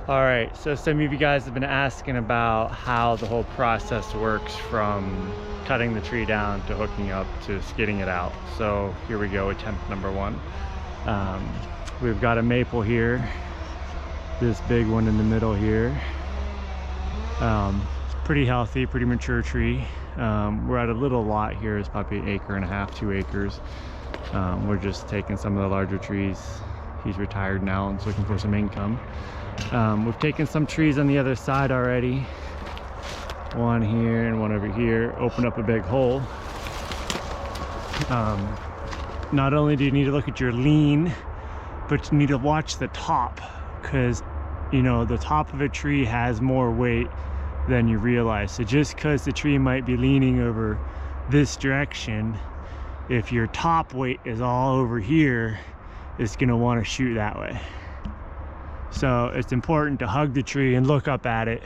All right, so some of you guys have been asking about how the whole process works from cutting the tree down to hooking up to skidding it out. So here we go, attempt number one. We've got a maple here, this big one in the middle here. It's pretty healthy, pretty mature tree. We're at a little lot here. It's probably 1.5 acres, 2 acres. We're just taking some of the larger trees. He's retired now and is looking for some income. We've taken some trees on the other side already. One here and one over here. Open up a big hole. Not only do you need to look at your lean, but you need to watch the top, because you know the top of a tree has more weight than you realize. So just because the tree might be leaning over this direction, if your top weight is all over here, it's going to want to shoot that way. So it's important to hug the tree and look up at it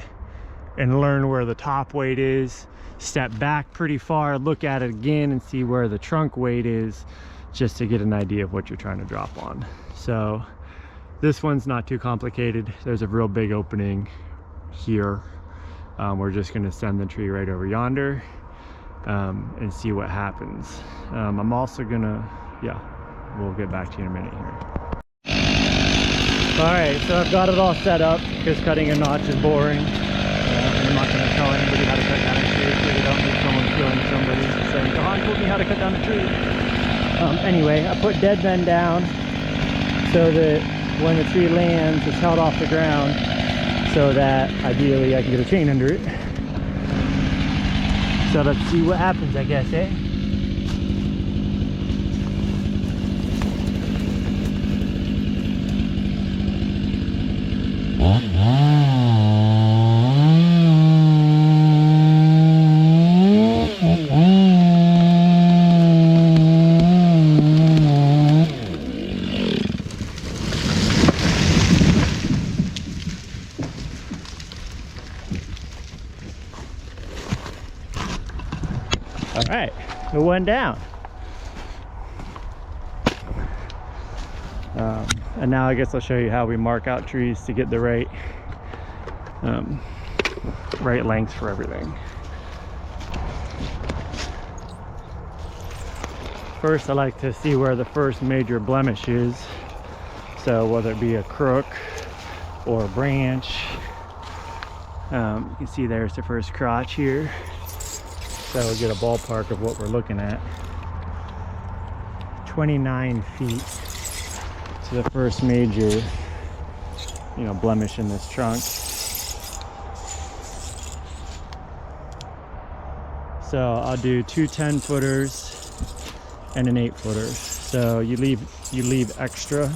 and learn where the top weight is. Step back pretty far, look at it again and see where the trunk weight is, just to get an idea of what you're trying to drop on. So this one's not too complicated. There's a real big opening here. We're just going to send the tree right over yonder and see what happens. I'm also gonna, we'll get back to you in a minute here. Alright, so I've got it all set up because cutting a notch is boring. I'm not going to tell anybody how to cut down a tree, so you don't need someone killing somebody saying, "Don told me how to cut down a tree." Anyway, I put dead bend down so that when the tree lands, it's held off the ground, so that ideally I can get a chain under it. So let's see what happens, I guess, eh? All right, it went down. And now I guess I'll show you how we mark out trees to get the right length for everything. First, I like to see where the first major blemish is. So whether it be a crook or a branch, you can see there's the first crotch here. So we'll get a ballpark of what we're looking at. 29 feet to the first major, blemish in this trunk. So I'll do 2 10-footers and an 8-footer. So you leave extra.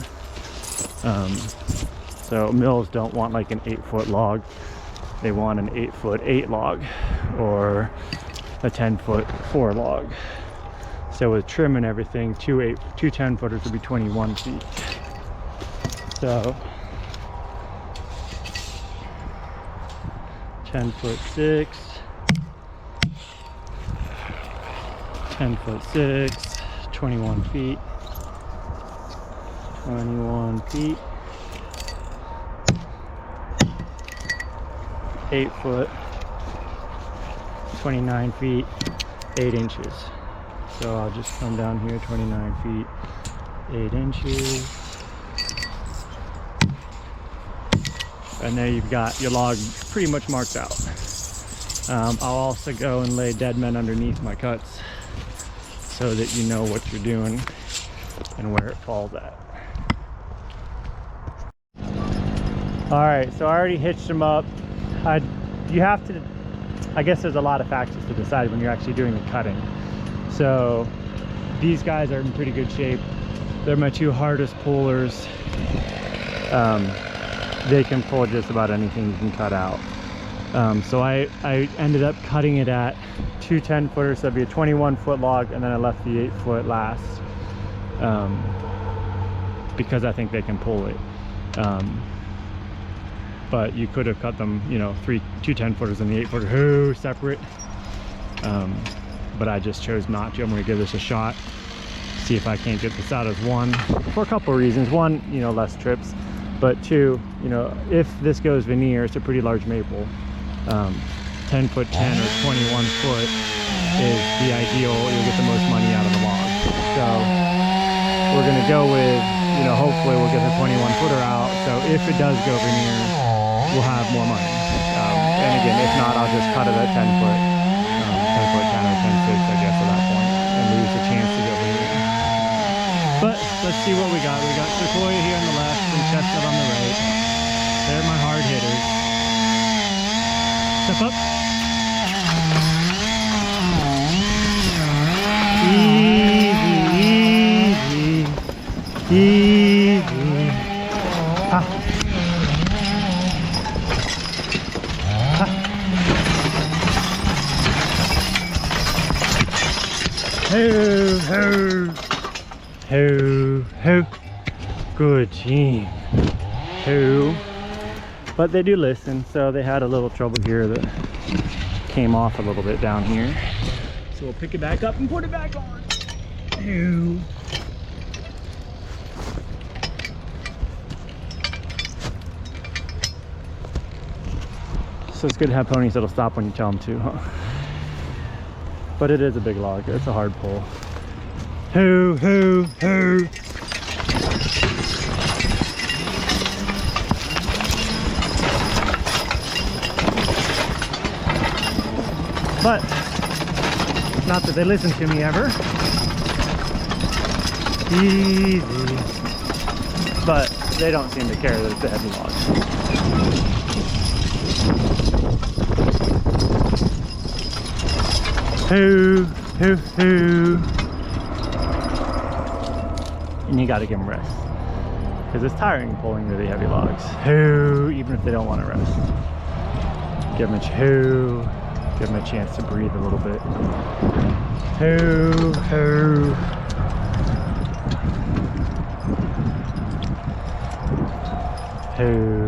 So mills don't want like an 8-foot log. They want an 8-foot 8 log, or a 10-foot 4 log. So with trim and everything, two 10-footers would be 21 feet. So 10'6", 10'6", 21 feet, 21 feet, 8 foot, 29 feet, 8 inches. So I'll just come down here, 29 feet, 8 inches. And there you've got your log pretty much marked out. I'll also go and lay dead men underneath my cuts so that you know what you're doing and where it falls at. All right, so I already hitched them up. You have to, I guess there's a lot of factors to decide when you're actually doing the cutting. So these guys are in pretty good shape. They're my 2 hardest pullers. They can pull just about anything you can cut out. So I ended up cutting it at 2 10-footers, so that'd be a 21-foot log, and then I left the 8-foot last because I think they can pull it. But you could have cut them, 2 10-footers and the 8-footer separate. But I just chose not to. I'm going to give this a shot, see if I can't get this out as one, for a couple of reasons. One, less trips. But two, you know, if this goes veneer, it's a pretty large maple. 10 foot 10 or 21 foot is the ideal. You'll get the most money out of the log. So we're gonna go with, you know, hopefully we'll get the 21 footer out. So if it does go veneer, we'll have more money. And again, if not, I'll just cut it at 10 foot, 10 foot 10 or 10 6, I guess, at that point, and lose the chance to go veneer. But let's see what we got. We got Sequoia here on the left and Chestnut on the right. They're my hard hitters. Step up. Easy, easy, easy. Ha. Ha. Ho, ho, ho, ho. Good team. Ho. But they do listen, so they had a little trouble here that came off a little bit down here. So we'll pick it back up and put it back on. Ew. So it's good to have ponies that'll stop when you tell them to, huh? But it is a big log. It's a hard pull. Hoo, hoo, hoo. But not that they listen to me ever. Easy. But they don't seem to care that it's a heavy log. Hoo, hoo, hoo. And you gotta give them rest. Because it's tiring pulling really heavy logs. Hoo, even if they don't want to rest. Give them a hoo. Give them a chance to breathe a little bit. Hoo, hoo. Hoo.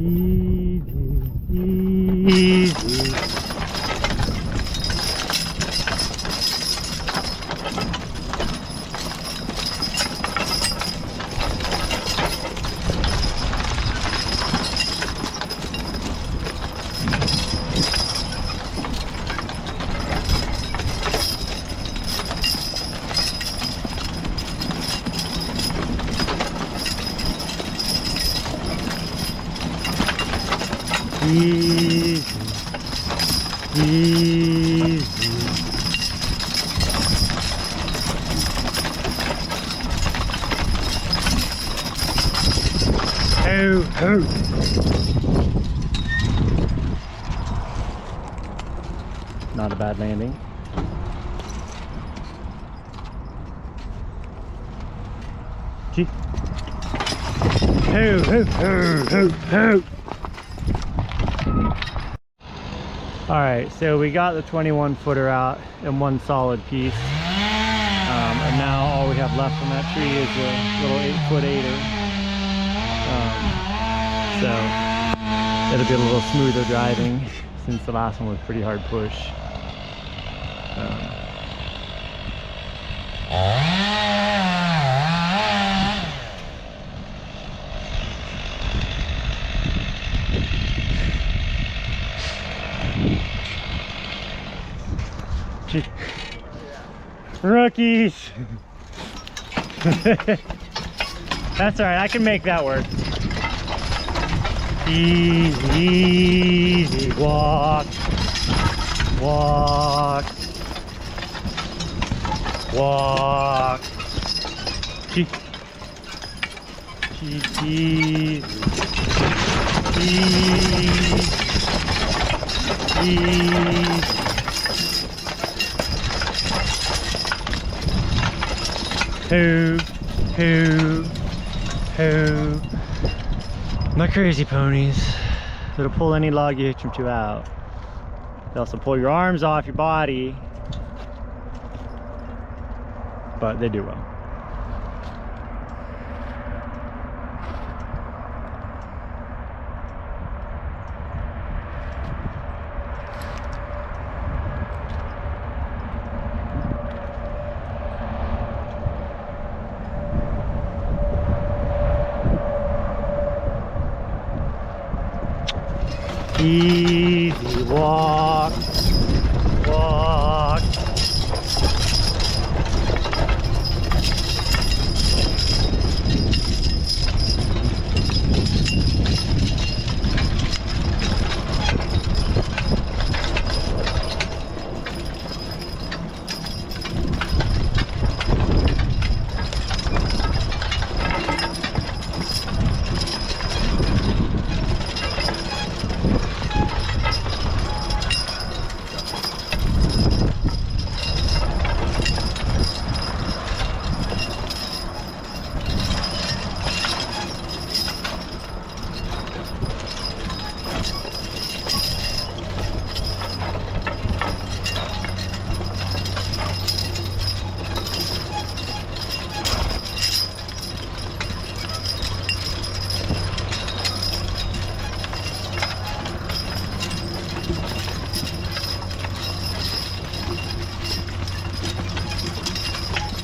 Easy, easy. Easy, easy. Ho, ho. Not a bad landing. Gee. Ho, ho, ho, ho, ho. All right, so we got the 21 footer out in one solid piece. And now all we have left on that tree is a little 8-foot 8er. So it'll be a little smoother driving since the last one was pretty hard push. Rookies. That's all right, I can make that work. Easy, easy, walk, walk, walk. Easy, easy, easy. Hoo, hoo, hoo. My crazy ponies. So to pull any log you hitch them to out. They also pull your arms off your body, but they do well. Easy walk, walk.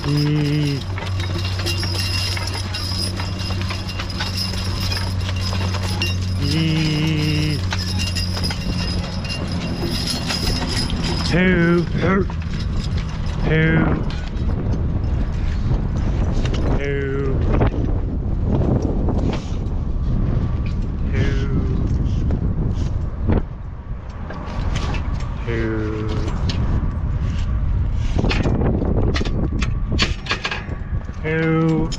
Easy. Easy. Two. Two. Two. Two.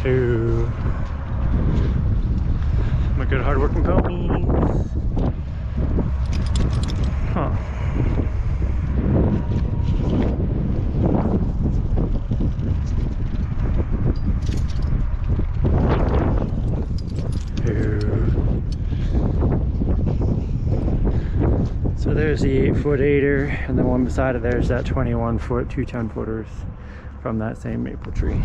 Two. My good hard-working ponies. Huh. So there's the 8-foot 8er, and then one beside it there's that 21-foot, 2 10-footers from that same maple tree.